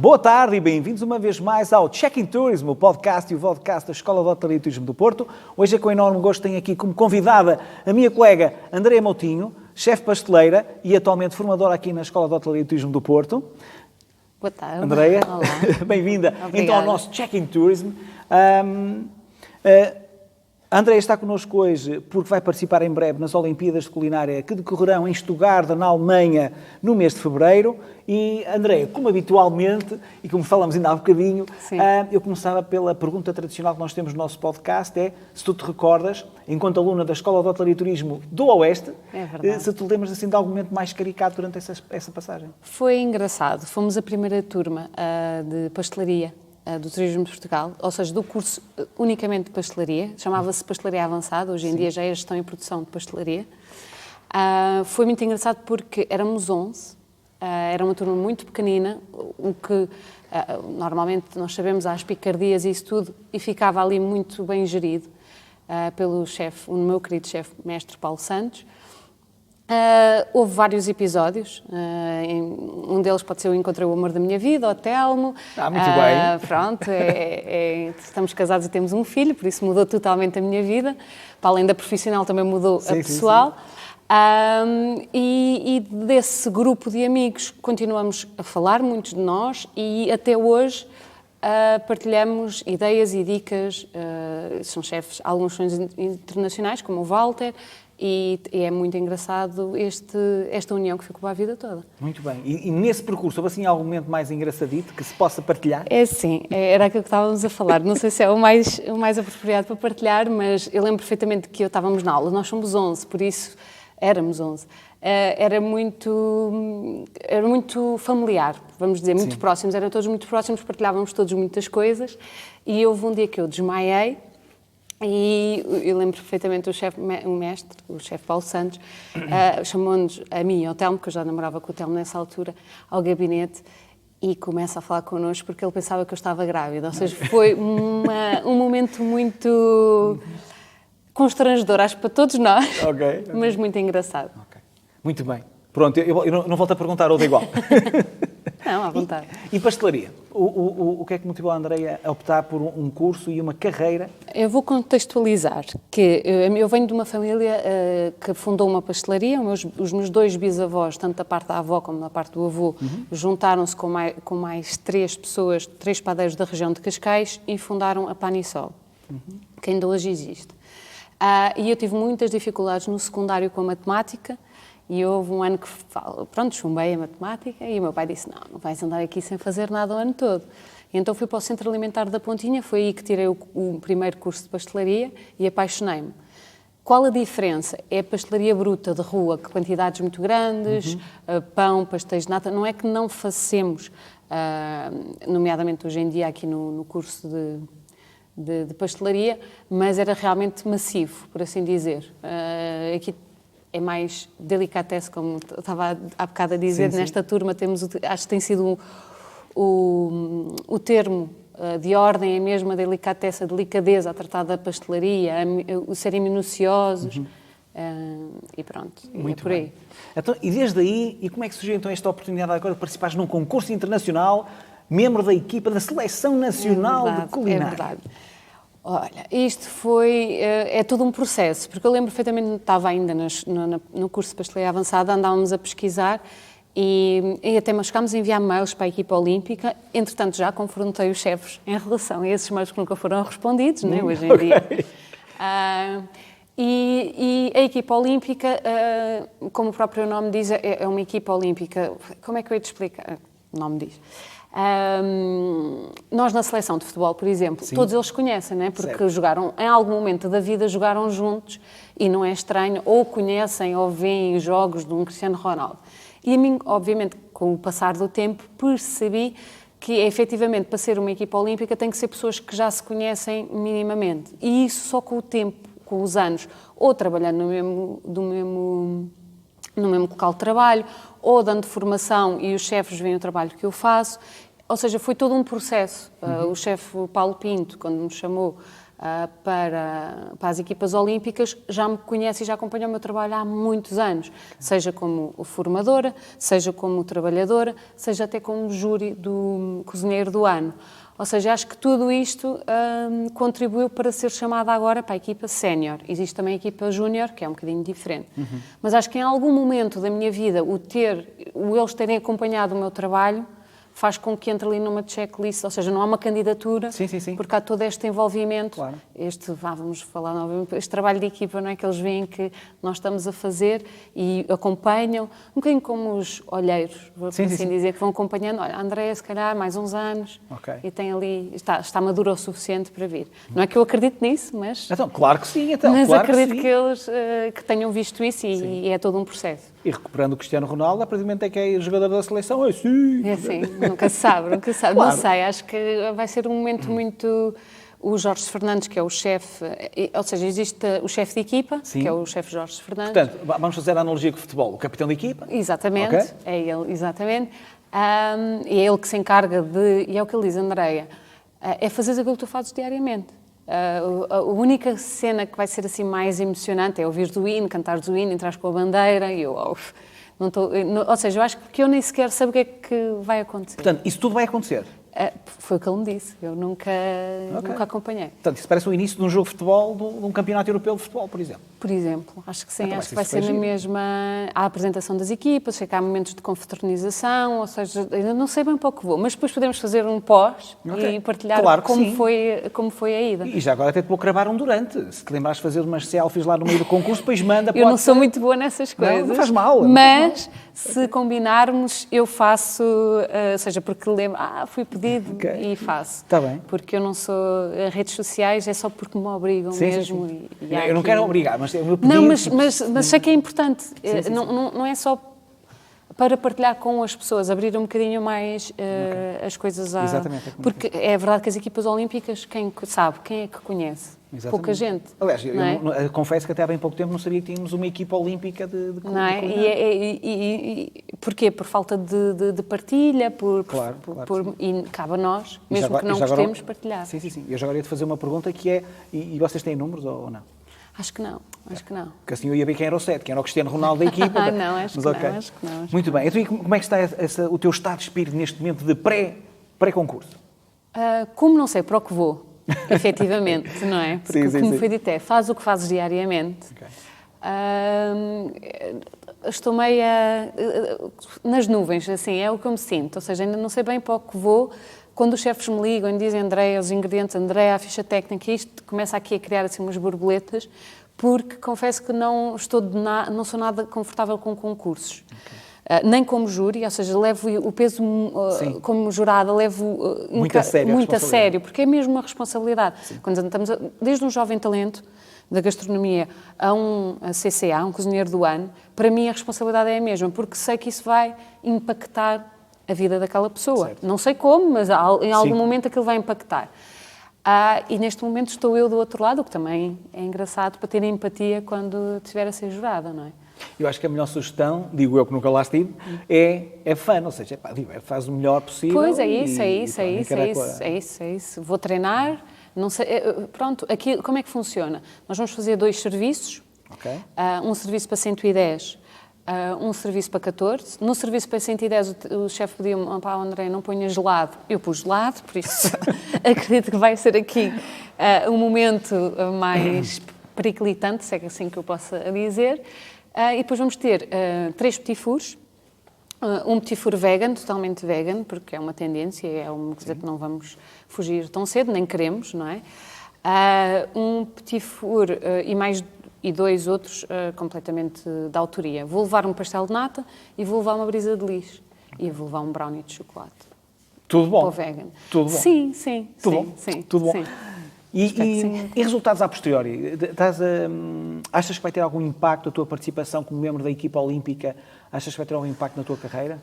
Boa tarde e bem-vindos uma vez mais ao Check-in Tourism, o podcast e o vodcast da Escola de Hotelaria e Turismo do Porto. Hoje é com enorme gosto tenho aqui como convidada a minha colega Andreia Moutinho, chefe pasteleira e atualmente formadora aqui na Escola de Hotelaria e Turismo do Porto. Boa tarde. Andreia, olá. Bem-vinda Obrigada. então ao nosso Check-in Tourism. A Andreia está connosco hoje porque vai participar em breve nas Olimpíadas de Culinária que decorrerão em Stuttgart, na Alemanha, no mês de fevereiro. E, Andreia, como habitualmente, e como falamos ainda há bocadinho, eu começava pela pergunta tradicional que nós temos no nosso podcast, se tu te recordas, enquanto aluna da Escola de Hotelaria e Turismo do Oeste, se tu lembras assim, de algum momento mais caricato durante essa passagem. Foi engraçado. Fomos a primeira turma de pastelaria do Turismo de Portugal, ou seja, do curso unicamente de pastelaria, chamava-se Pastelaria Avançada, hoje em dia já é Gestão e Produção de Pastelaria. Foi muito engraçado porque éramos 11, era uma turma muito pequenina, o que normalmente nós sabemos, há as picardias e isso tudo, e ficava ali muito bem gerido pelo chefe, o meu querido chefe, mestre Paulo Santos. Houve vários episódios, um deles pode ser o Encontrei o Amor da Minha Vida, o Telmo. Muito bem. Pronto, estamos casados e temos um filho, por isso mudou totalmente a minha vida. Para além da profissional também mudou a pessoal. Sim. E desse grupo de amigos continuamos a falar, muitos de nós, e até hoje partilhamos ideias e dicas. São chefes, alguns são internacionais, como o Walter, e é muito engraçado esta união que ficou para a vida toda. Muito bem. E nesse percurso, houve assim algum momento mais engraçadito que se possa partilhar? É sim, era aquilo que estávamos a falar. Não sei se é o mais apropriado para partilhar, mas eu lembro perfeitamente que estávamos na aula. Nós somos 11, por isso éramos 11. Era muito familiar, vamos dizer, muito próximos. Eram todos muito próximos, partilhávamos todos muitas coisas. E houve um dia que eu desmaiei. E eu lembro perfeitamente o mestre, o chefe Paulo Santos, chamou-nos, a mim e ao Telmo, que eu já namorava com o Telmo nessa altura, ao gabinete e começa a falar connosco porque ele pensava que eu estava grávida. Ou seja, foi um momento muito constrangedor, acho que para todos nós, mas muito engraçado. Muito bem. Pronto, eu não volto a perguntar outra igual. Não, à vontade. E pastelaria? O que é que motivou a Andreia a optar por um curso e uma carreira? Eu vou contextualizar que eu venho de uma família que fundou uma pastelaria. Os meus dois bisavós, tanto da parte da avó como da parte do avô, juntaram-se com mais 3 pessoas, 3 padeiros da região de Cascais e fundaram a Panisol, que ainda hoje existe. E eu tive muitas dificuldades no secundário com a matemática. E houve um ano que, chumbei a matemática e o meu pai disse, não vais andar aqui sem fazer nada o ano todo. E então fui para o Centro Alimentar da Pontinha, foi aí que tirei o primeiro curso de pastelaria e apaixonei-me. Qual a diferença? É a pastelaria bruta de rua, que quantidades muito grandes, pão, pastéis de nata. Não é que não façamos, nomeadamente hoje em dia aqui no curso de pastelaria, mas era realmente massivo, por assim dizer. Aqui é mais delicatesse, como estava há bocado a dizer. Sim. Nesta turma temos, acho que tem sido o termo de ordem, é mesmo a delicatesse, a delicadeza, a tratar da pastelaria, o serem minuciosos, e pronto, muito é por aí. Bem. Então, e desde aí, e como é que surgiu então esta oportunidade agora de participares num concurso internacional, membro da equipa da Seleção Nacional de Culinária? É verdade. Olha, isto é todo um processo, porque eu lembro perfeitamente que estava ainda no curso de pastelaria avançada, andávamos a pesquisar e até chegámos a enviar mails para a equipa olímpica. Entretanto, já confrontei os chefes em relação a esses mails que nunca foram respondidos, né, hoje em dia. E a equipa olímpica, como o próprio nome diz, é uma equipa olímpica. Como é que eu ia te explicar? O nome diz. Nós na seleção de futebol, por exemplo, todos eles conhecem, né? Porque jogaram, em algum momento da vida, jogaram juntos e não é estranho, ou conhecem ou veem os jogos de um Cristiano Ronaldo. E a mim, obviamente, com o passar do tempo, percebi que, efetivamente, para ser uma equipa olímpica tem que ser pessoas que já se conhecem minimamente. E isso só com o tempo, com os anos, ou trabalhando no mesmo local de trabalho, ou dando formação e os chefes veem o trabalho que eu faço. Ou seja, foi todo um processo. O chefe Paulo Pinto, quando me chamou para as equipas olímpicas, já me conhece e já acompanha o meu trabalho há muitos anos, seja como formadora, seja como trabalhadora, seja até como júri do Cozinheiro do Ano. Ou seja, acho que tudo isto contribuiu para ser chamada agora para a equipa sénior. Existe também a equipa júnior, que é um bocadinho diferente. Mas acho que em algum momento da minha vida, eles terem acompanhado o meu trabalho, faz com que entre ali numa checklist, ou seja, não há uma candidatura, sim. porque há todo este envolvimento, claro. vamos falar novamente, este trabalho de equipa, não é, que eles veem que nós estamos a fazer e acompanham, um bocadinho como os olheiros, vou assim dizer, que vão acompanhando, olha, a Andréia, se calhar, mais uns anos, e tem ali, está madura o suficiente para vir. Não é que eu acredite nisso, mas... Então, claro que sim, mas claro acredito que, que eles que tenham visto isso e é todo um processo. E recuperando o Cristiano Ronaldo, a partir do momento em que é jogador da seleção, sim. É assim, nunca se sabe. Claro. Não sei, acho que vai ser um momento muito... O Jorge Fernandes, que é o chefe, ou seja, existe o chefe de equipa, que é o chefe Jorge Fernandes. Portanto, vamos fazer a analogia com o futebol. O capitão de equipa. Exatamente, okay. É ele, exatamente. E é ele que se encarga e é o que ele diz, Andréia, é fazer aquilo que tu fazes diariamente. A única cena que vai ser assim mais emocionante é ouvir o hino, cantar o hino, entrar com a bandeira e eu... ou seja, eu acho que eu nem sequer sei o que é que vai acontecer. Portanto, isso tudo vai acontecer? Foi o que ele me disse, eu nunca acompanhei. Portanto, isso parece o início de um jogo de futebol, de um campeonato europeu de futebol, por exemplo? Por exemplo, acho que sim, acho que vai ser na mesma... A apresentação das equipas, sei que há momentos de confraternização, ou seja, ainda não sei bem para o que vou, mas depois podemos fazer um pós e partilhar como foi a ida. E já agora até te vou cravar um durante, se te lembrares de fazer umas selfies lá no meio do concurso, depois manda... Eu não sou muito boa nessas coisas. Não faz mal. Mas, se combinarmos, eu faço, ou seja, porque lembro, fui pedido e faço. Está bem. Porque eu não sou... Redes sociais é só porque me obrigam mesmo. Sim. Eu não quero obrigar, mas é o meu pedido. Não, mas sei que é importante. Não é só para partilhar com as pessoas, abrir um bocadinho mais as coisas à... Exatamente. Porque é verdade que as equipas olímpicas, quem sabe, quem é que conhece? Exatamente. Pouca gente. Aliás, eu confesso que até há bem pouco tempo não sabia que tínhamos uma equipa olímpica de não é? E porquê? Por falta de partilha, claro. E cabe a nós, mesmo que não gostemos, partilhar. Sim. Eu já agora ia te fazer uma pergunta que é, e vocês têm números ou não? Acho que não. Porque assim eu ia ver quem era o 7, quem era o Cristiano Ronaldo da equipa. Não, acho que não. Muito bem. Então, como é que está o teu estado de espírito neste momento de pré-concurso? Como não sei para o que vou, efetivamente, não é? Porque como foi dito faz o que fazes diariamente. Estou meio nas nuvens, assim, é o que eu me sinto. Ou seja, ainda não sei bem para o que vou. Quando os chefes me ligam e dizem, Andréia, os ingredientes, Andréia, a ficha técnica, isto começa aqui a criar assim umas borboletas, porque confesso que não sou nada confortável com concursos. Nem como júri, ou seja, levo o peso como jurada, levo muito a sério, porque é mesmo uma responsabilidade. Quando estamos desde um jovem talento da gastronomia a um CCA, um cozinheiro do ano, para mim a responsabilidade é a mesma, porque sei que isso vai impactar a vida daquela pessoa. Certo. Não sei como, mas em algum momento aquilo vai impactar. E neste momento estou eu do outro lado, o que também é engraçado para ter empatia quando estiver a ser jurada, não é? Eu acho que a melhor sugestão, digo eu que nunca lá estive, é fun, ou seja, faz o melhor possível. Pois, é isso. Vou treinar, não sei, pronto, aqui como é que funciona? Nós vamos fazer 2 serviços, um serviço para 110, um serviço para 14. No serviço para 110 o chefe pediu-me, André, não ponha gelado. Eu pus gelado, por isso acredito que vai ser aqui um momento mais periclitante, se é assim que eu possa dizer. E depois vamos ter 3 petit fours, um petit four vegan, totalmente vegan, porque é uma tendência, é uma coisa que não vamos fugir tão cedo, nem queremos, não é? Um petit four e 2 outros completamente da autoria. Vou levar um pastel de nata e vou levar uma brisa de lis. E vou levar um brownie de chocolate. Tudo bom? Para o vegan. Tudo bom? Sim. Tudo bom? E resultados a posteriori? Achas que vai ter algum impacto a tua participação como membro da equipa olímpica? Achas que vai ter algum impacto na tua carreira?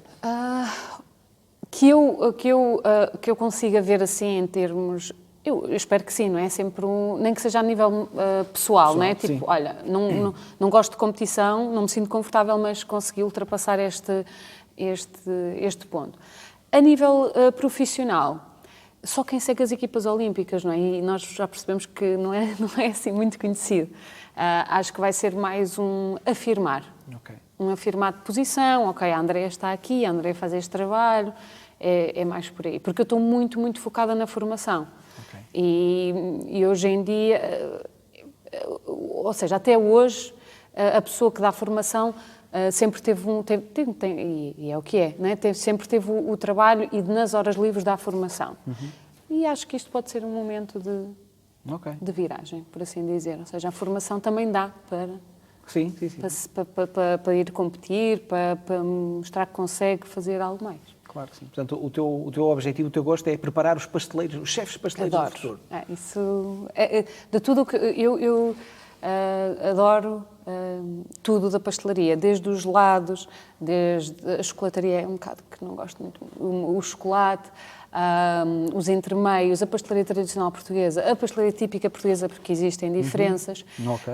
Que eu consiga ver assim em termos... Eu espero que sim, não é? Sempre nem que seja a nível pessoal, não é? Tipo, sim. Olha, não gosto de competição, não me sinto confortável, mas consegui ultrapassar este ponto. A nível profissional, só quem segue as equipas olímpicas, não é? E nós já percebemos que não é assim muito conhecido. Acho que vai ser mais um afirmar. Ok. Um afirmar de posição, ok, a Andreia está aqui, a Andreia faz este trabalho, é mais por aí. Porque eu estou muito, muito focada na formação. Ok. E hoje em dia, ou seja, até hoje, a pessoa que dá formação sempre teve e é o que é, não é? Sempre teve o trabalho e nas horas livres dá formação. E acho que isto pode ser um momento de viragem, por assim dizer. Ou seja, a formação também dá para... Sim. Para ir competir, para mostrar que consegue fazer algo mais. Claro que sim. Portanto, o teu objetivo, o teu gosto é preparar os pasteleiros, os chefes pasteleiros do futuro. Isso de tudo o que eu adoro tudo da pastelaria, desde os gelados, desde a chocolataria, é um bocado que não gosto muito, o chocolate, os entremeios, a pastelaria tradicional portuguesa, a pastelaria típica portuguesa, porque existem diferenças. Ok.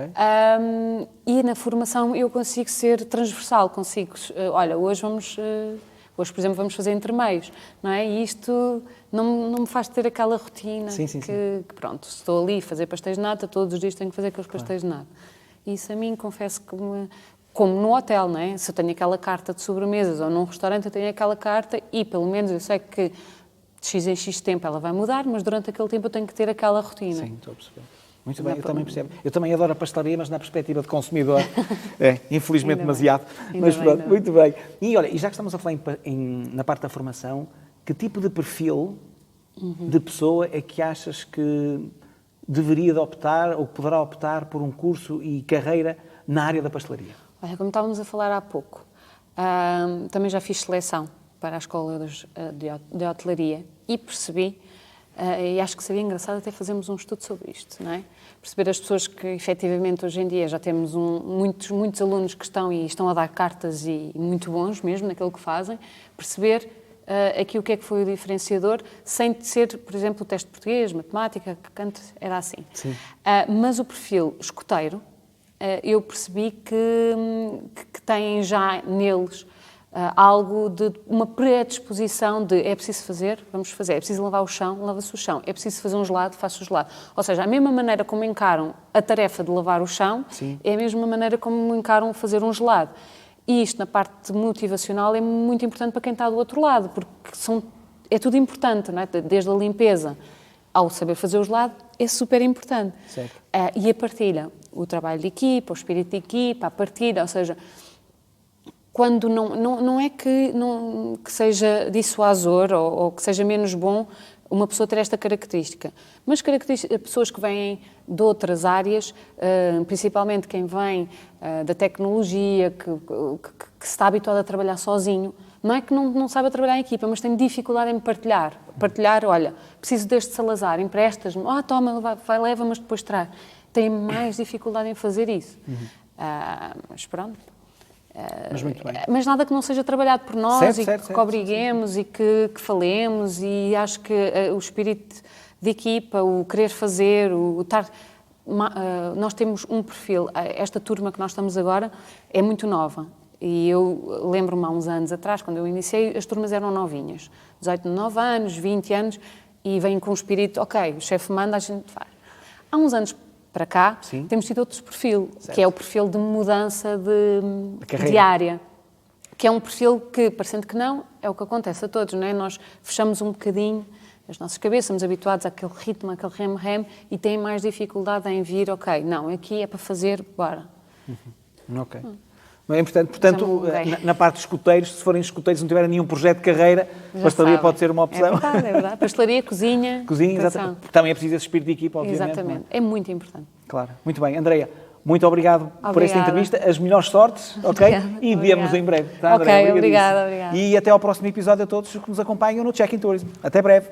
E na formação eu consigo ser transversal, olha, hoje, por exemplo, vamos fazer entremeios, não é? E isto não me faz ter aquela rotina que pronto, se estou ali a fazer pastéis de nata, todos os dias tenho que fazer aqueles pastéis de nata. Isso a mim, confesso que como no hotel, não é? Se eu tenho aquela carta de sobremesas ou num restaurante eu tenho aquela carta e pelo menos eu sei que de X em X tempo ela vai mudar, mas durante aquele tempo eu tenho que ter aquela rotina. Sim, estou a perceber. Muito bem, eu também percebo. Eu também adoro a pastelaria, mas na perspectiva de consumidor, infelizmente demasiado. Mas pronto, muito bem. E olha, e já que estamos a falar na parte da formação, que tipo de perfil de pessoa é que achas que deveria de optar ou poderá optar por um curso e carreira na área da pastelaria? Olha, como estávamos a falar há pouco, também já fiz seleção para a Escola de Hotelaria e percebi, e acho que seria engraçado até fazermos um estudo sobre isto, não é? Perceber as pessoas que, efetivamente, hoje em dia já temos muitos alunos que estão a dar cartas e muito bons mesmo naquilo que fazem, perceber aqui o que é que foi o diferenciador, sem ser, por exemplo, o teste de português, matemática, que antes era assim. Sim. Mas o perfil escoteiro, eu percebi que têm já neles algo de uma predisposição de é preciso fazer, vamos fazer, é preciso lavar o chão, lava-se o chão, é preciso fazer um gelado, faço o gelado. Ou seja, a mesma maneira como encaram a tarefa de lavar o chão, é a mesma maneira como encaram fazer um gelado. E isto, na parte motivacional, é muito importante para quem está do outro lado, porque é tudo importante, não é? Desde a limpeza ao saber fazer o gelado, é super importante. E a partilha, o trabalho de equipa, o espírito de equipa, a partilha, ou seja, quando não é que seja dissuasor ou que seja menos bom uma pessoa ter esta característica, mas pessoas que vêm de outras áreas, principalmente quem vem da tecnologia, que se está habituado a trabalhar sozinho, não é que não saiba trabalhar em equipa, mas tem dificuldade em partilhar. Partilhar, olha, preciso deste Salazar, emprestas-me, toma, vai, leva, mas depois traz. Tem mais dificuldade em fazer isso. Mas pronto. Mas muito bem. Mas nada que não seja trabalhado por nós certo, que obriguemos e que falemos, e acho que o espírito de equipa, o querer fazer, o estar... nós temos um perfil, esta turma que nós estamos agora é muito nova, e eu lembro-me há uns anos atrás, quando eu iniciei, as turmas eram novinhas, 18, 19 anos, 20 anos, e vêm com o espírito, ok, o chefe manda, a gente faz. Há uns anos para cá, temos tido outro perfil, que é o perfil de mudança de área, que é um perfil que, parecendo que não, é o que acontece a todos, não é? Nós fechamos um bocadinho as nossas cabeças, somos habituados àquele ritmo, àquele rem-rem, e têm mais dificuldade em vir, ok, não, aqui é para fazer, bora. Ok. É importante, portanto, na parte dos escoteiros, se forem escoteiros e não tiverem nenhum projeto de carreira, a pastelaria pode ser uma opção. É verdade. Pastelaria, cozinha, exatamente. Porque também é preciso esse espírito de equipa, obviamente. Exatamente, é muito importante. Claro. Muito bem. Andreia, muito obrigado por esta entrevista. As melhores sortes, ok? E vemos em breve. Tá, Andreia? Ok, obrigada. E até ao próximo episódio a todos que nos acompanham no Check-in Tourism. Até breve.